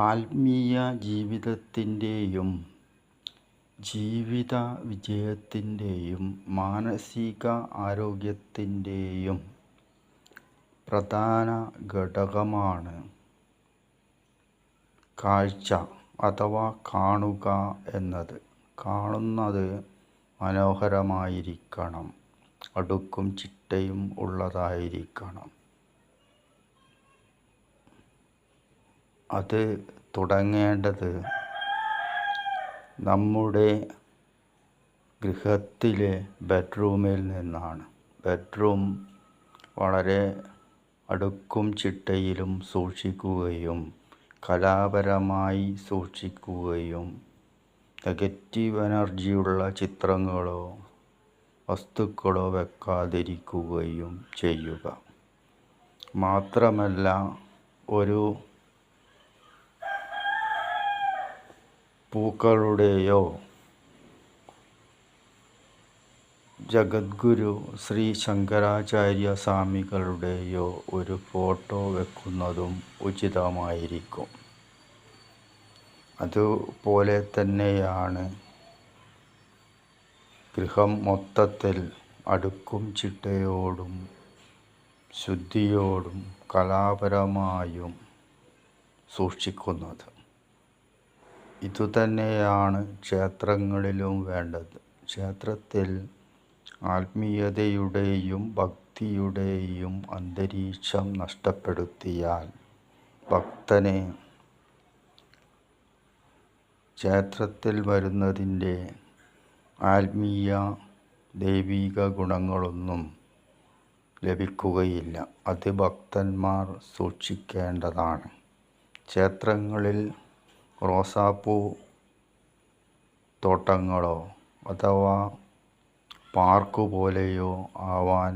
ആത്മീയ ജീവിതത്തിൻ്റെയും ജീവിത വിജയത്തിൻ്റെയും മാനസിക ആരോഗ്യത്തിൻ്റെയും പ്രധാന ഘടകമാണ് കാഴ്ച അഥവാ കാണുക എന്നത്. കാണുന്നത് മനോഹരമായിരിക്കണം, അടുക്കും ചിട്ടയും ഉള്ളതായിരിക്കണം. അത് തുടങ്ങേണ്ടത് നമ്മുടെ ഗൃഹത്തിലെ ബെഡ്റൂമിൽ നിന്നാണ്. ബെഡ്റൂം വളരെ അടുക്കും ചിട്ടയിലും സൂക്ഷിക്കുകയും കലാപരമായി സൂക്ഷിക്കുകയും നെഗറ്റീവ് എനർജിയുള്ള ചിത്രങ്ങളോ വസ്തുക്കളോ വെക്കാതിരിക്കുകയും ചെയ്യുക. മാത്രമല്ല, ഒരു പൂക്കളുടെയോ ജഗദ്ഗുരു ശ്രീ ശങ്കരാചാര്യ സ്വാമികളുടെയോ ഒരു ഫോട്ടോ വെക്കുന്നതും ഉചിതമായിരിക്കും. അതുപോലെ തന്നെയാണ് ഗൃഹം മൊത്തത്തിൽ അടുക്കും ചിട്ടയോടും ശുദ്ധിയോടും കലാപരമായും സൂക്ഷിക്കുന്നത്. ഇതുതന്നെയാണ് ക്ഷേത്രങ്ങളിലും വേണ്ടത്. ക്ഷേത്രത്തിൽ ആത്മീയതയുടെയും ഭക്തിയുടെയും അന്തരീക്ഷം നഷ്ടപ്പെടുത്തിയാൽ ഭക്തന് ക്ഷേത്രത്തിൽ വരുന്നതിൻ്റെ ആത്മീയ ദൈവിക ഗുണങ്ങളൊന്നും ലഭിക്കുകയില്ല. അത് ഭക്തന്മാർ സൂക്ഷിക്കേണ്ടതാണ്. ക്ഷേത്രങ്ങളിൽ റോസാപ്പൂ തോട്ടങ്ങളോ അഥവാ പാർക്ക് പോലെയോ ആവാൻ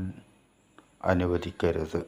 അനുവദിക്കരുത്.